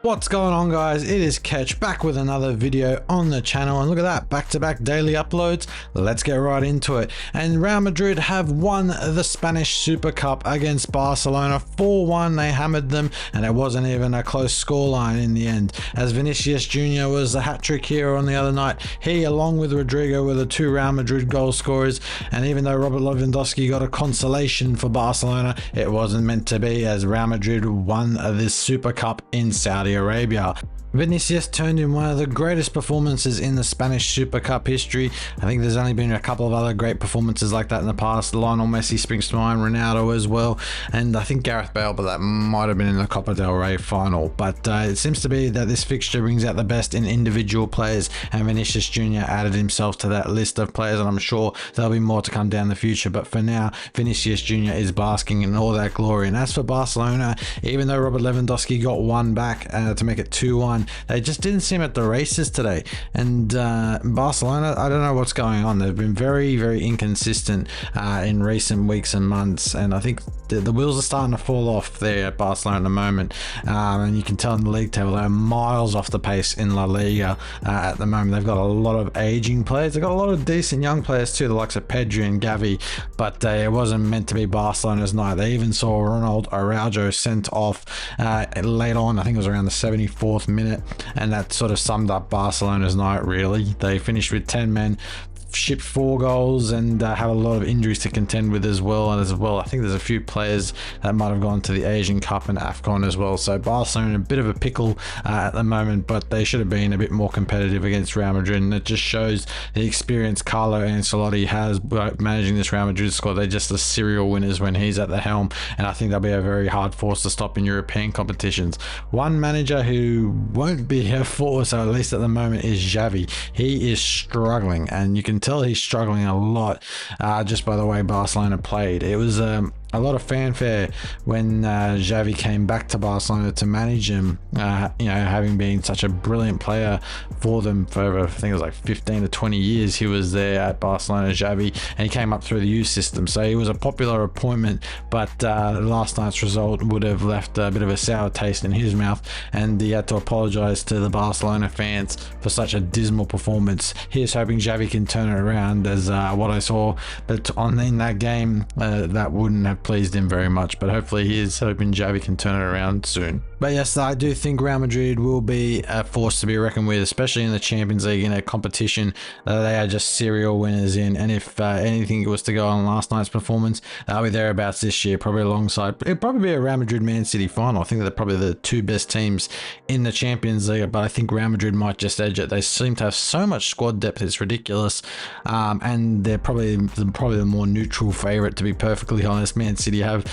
What's going on, guys? It is Ketch back with another video on the channel, and look at that, back-to-back daily uploads. Let's get right into it. And Real Madrid have won the Spanish Super Cup against Barcelona 4-1. They hammered them, and it wasn't even a close scoreline in the end, as Vinicius Jr. was the hat-trick hero on the other night. He, along with Rodrigo, were the two Real Madrid goal scorers, and even though Robert Lewandowski got a consolation for Barcelona, it wasn't meant to be, as Real Madrid won this Super Cup in Saudi Arabia. Vinicius turned in one of the greatest performances in the Spanish Super Cup history. I think there's only been a couple of other great performances like that in the past. Lionel Messi springs to mind, Ronaldo as well, and I think Gareth Bale, but that might have been in the Copa del Rey final. But it seems to be that this fixture brings out the best in individual players, and Vinicius Jr. added himself to that list of players, and I'm sure there'll be more to come down the future. But for now, Vinicius Jr. is basking in all that glory. And as for Barcelona, even though Robert Lewandowski got one back to make it 2-1, they just didn't seem at the races today. And Barcelona, I don't know what's going on. They've been very, very inconsistent in recent weeks and months, and I think the wheels are starting to fall off there at Barcelona at the moment. And you can tell in the league table they're miles off the pace in La Liga at the moment. They've got a lot of aging players. They've got a lot of decent young players too, the likes of Pedri and Gavi, but it wasn't meant to be Barcelona's night. They even saw Ronald Araujo sent off late on. I think it was around the 74th minute. And that sort of summed up Barcelona's night, really. They finished with 10 men, shipped 4 goals, and have a lot of injuries to contend with as well. And I think there's a few players that might have gone to the Asian Cup and AFCON as well. So Barcelona in a bit of a pickle at the moment, but they should have been a bit more competitive against Real Madrid, and it just shows the experience Carlo Ancelotti has managing this Real Madrid squad. They're just the serial winners when he's at the helm, and I think they'll be a very hard force to stop in European competitions. One manager who won't be a force, or at least at the moment, is Xavi. He is struggling, and you can tell he's struggling a lot just by the way Barcelona played. It was a lot of fanfare when Xavi came back to Barcelona to manage him, having been such a brilliant player for them for over, I think it was like 15 to 20 years he was there at Barcelona, Xavi, and he came up through the youth system, so he was a popular appointment. But last night's result would have left a bit of a sour taste in his mouth, and he had to apologize to the Barcelona fans for such a dismal performance. Here's hoping Xavi can turn it around, as what I saw but in that game that wouldn't have pleased him very much, but hopefully he is hoping Xavi can turn it around soon. But yes, I do think Real Madrid will be a force to be reckoned with, especially in the Champions League, in a competition that they are just serial winners in. And if anything was to go on last night's performance, they'll be thereabouts this year, probably alongside, it'll probably be a Real Madrid Man City final. I think they're probably the two best teams in the Champions League, but I think Real Madrid might just edge it. They seem to have so much squad depth, it's ridiculous, and they're probably the more neutral favorite, to be perfectly honest. Man City have,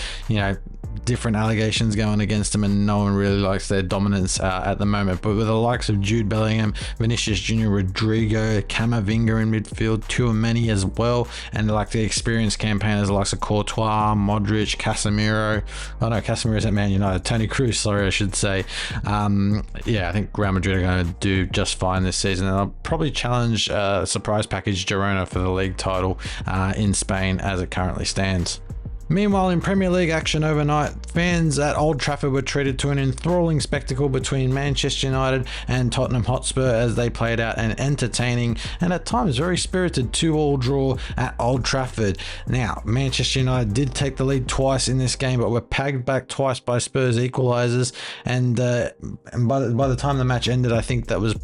different allegations going against them, and no one really likes their dominance at the moment. But with the likes of Jude Bellingham, Vinicius Jr., Rodrigo, Camavinga in midfield, Tchouaméni as well, and like the experienced campaigners, the likes of Courtois, Modric, Casemiro. Oh no, Casemiro's at Man United. Toni Kroos, sorry, I should say. I think Real Madrid are going to do just fine this season, and I'll probably challenge surprise package Girona for the league title in Spain as it currently stands. Meanwhile, in Premier League action overnight, fans at Old Trafford were treated to an enthralling spectacle between Manchester United and Tottenham Hotspur as they played out an entertaining and at times very spirited 2-2 draw at Old Trafford. Now, Manchester United did take the lead twice in this game, but were pegged back twice by Spurs equalisers, and by the time the match ended, I think that was a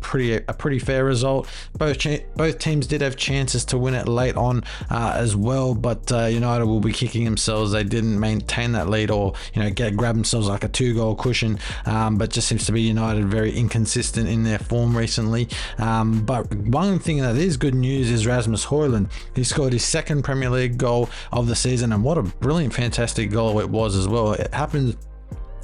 pretty fair result. Both teams did have chances to win it late on as well, but United will be kicking themselves. They didn't maintain that lead, or grab themselves like a 2-goal cushion, but just seems to be United very inconsistent in their form recently. But one thing that is good news is Rasmus Hojlund. He scored his second Premier League goal of the season, and what a brilliant, fantastic goal it was as well. It happened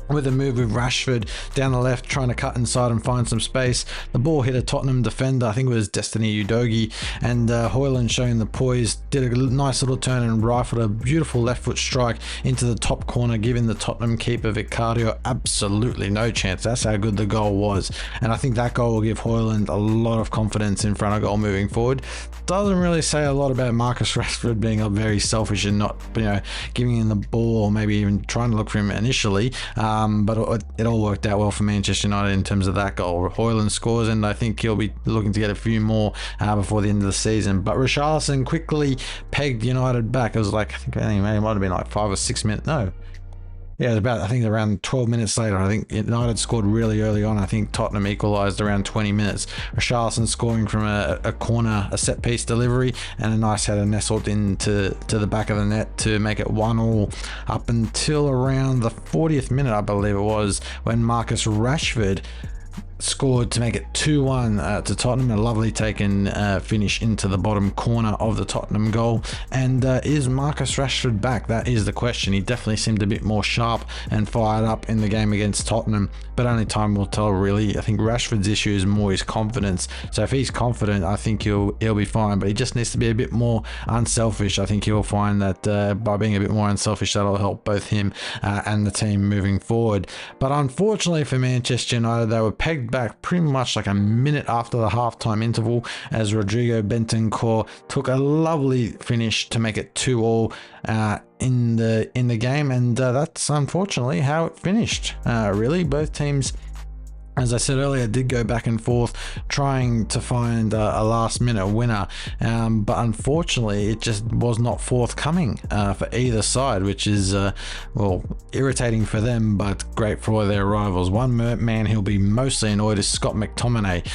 with a move with Rashford down the left, trying to cut inside and find some space. The ball hit a Tottenham defender, I think it was Destiny Udogie, and Hojlund, showing the poise, did a nice little turn and rifled a beautiful left foot strike into the top corner, giving the Tottenham keeper Vicario absolutely no chance. That's how good the goal was, and I think that goal will give Hojlund a lot of confidence in front of goal moving forward. Doesn't really say a lot about Marcus Rashford being very selfish and not giving him the ball, or maybe even trying to look for him initially. but it all worked out well for Manchester United in terms of that goal. Hland scores, and I think he'll be looking to get a few more before the end of the season. But Richarlison quickly pegged United back. It was like, I think it might have been like 5 or 6 minutes. No. Yeah, it was about, I think around 12 minutes later. I think United scored really early on. I think Tottenham equalised around 20 minutes. Richarlison scoring from a corner, a set-piece delivery, and a nice header nestled into the back of the net to make it 1-1 up until around the 40th minute, I believe it was, when Marcus Rashford scored to make it 2-1 to Tottenham. A lovely taken finish into the bottom corner of the Tottenham goal. And is Marcus Rashford back? That is the question. He definitely seemed a bit more sharp and fired up in the game against Tottenham, but only time will tell, really. I think Rashford's issue is more his confidence. So if he's confident, I think he'll be fine, but he just needs to be a bit more unselfish. I think he'll find that by being a bit more unselfish, that'll help both him and the team moving forward. But unfortunately for Manchester United, they were pegged back pretty much like a minute after the halftime interval as Rodrigo Bentancur took a lovely finish to make it 2-2 in the game, and that's unfortunately how it finished. Really, both teams, as I said earlier, did go back and forth trying to find a last-minute winner, but unfortunately it just was not forthcoming for either side, which is, well, irritating for them, but great for their rivals. One man who'll be mostly annoyed is Scott McTominay.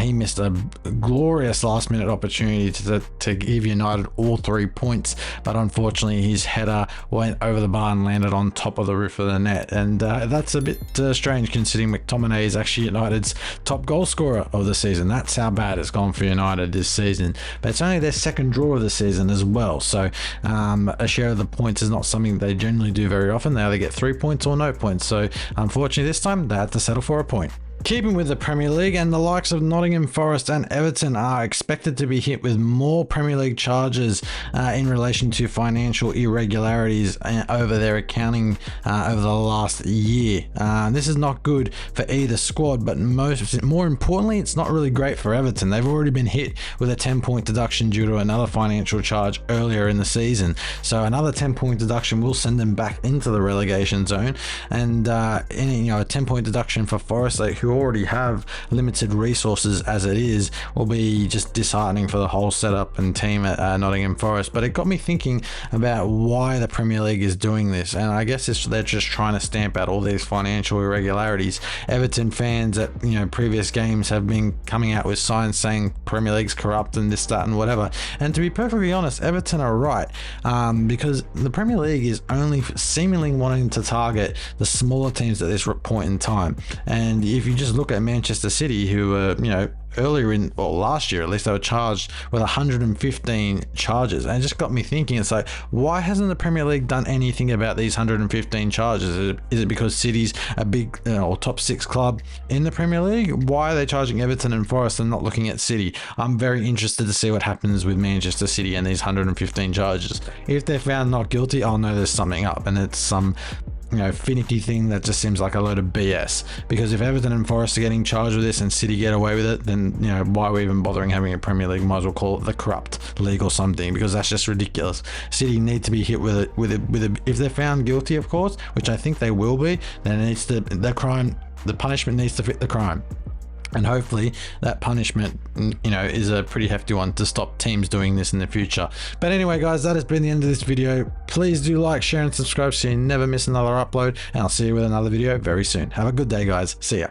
He missed a glorious last-minute opportunity to give United all 3 points, but unfortunately his header went over the bar and landed on top of the roof of the net, and that's a bit strange considering McTominay is actually United's top goal scorer of the season. That's how bad it's gone for United this season, but it's only their second draw of the season as well, so a share of the points is not something they generally do very often. They either get 3 points or no points, so unfortunately this time they had to settle for a point. Keeping with the Premier League, and the likes of Nottingham Forest and Everton are expected to be hit with more Premier League charges in relation to financial irregularities over their accounting over the last year. This is not good for either squad, but more importantly, it's not really great for Everton. They've already been hit with a 10-point deduction due to another financial charge earlier in the season. So another 10-point deduction will send them back into the relegation zone, and a 10-point deduction for Forest, who already have limited resources as it is, will be just disheartening for the whole setup and team at Nottingham Forest. But it got me thinking about why the Premier League is doing this, and I guess they're just trying to stamp out all these financial irregularities. Everton fans at previous games have been coming out with signs saying Premier League's corrupt and this, that, and whatever. And to be perfectly honest, Everton are right, because the Premier League is only seemingly wanting to target the smaller teams at this point in time. And if you just look at Manchester City, who were, earlier last year at least, they were charged with 115 charges, and it just got me thinking, it's like, why hasn't the Premier League done anything about these 115 charges? Is it because City's a big or top 6 club in the Premier League? Why are they charging Everton and Forest and not looking at City? I'm very interested to see what happens with Manchester City and these 115 charges. If they're found not guilty, I'll know there's something up, and it's some finicky thing that just seems like a load of BS. Because if Everton and Forest are getting charged with this and City get away with it, then why are we even bothering having a Premier League? Might as well call it the corrupt league or something, because that's just ridiculous. City need to be hit with it if they're found guilty, of course, which I think they will be. Then it needs to, the punishment needs to fit the crime. And hopefully that punishment, is a pretty hefty one to stop teams doing this in the future. But anyway, guys, that has been the end of this video. Please do like, share, and subscribe so you never miss another upload. And I'll see you with another video very soon. Have a good day, guys. See ya.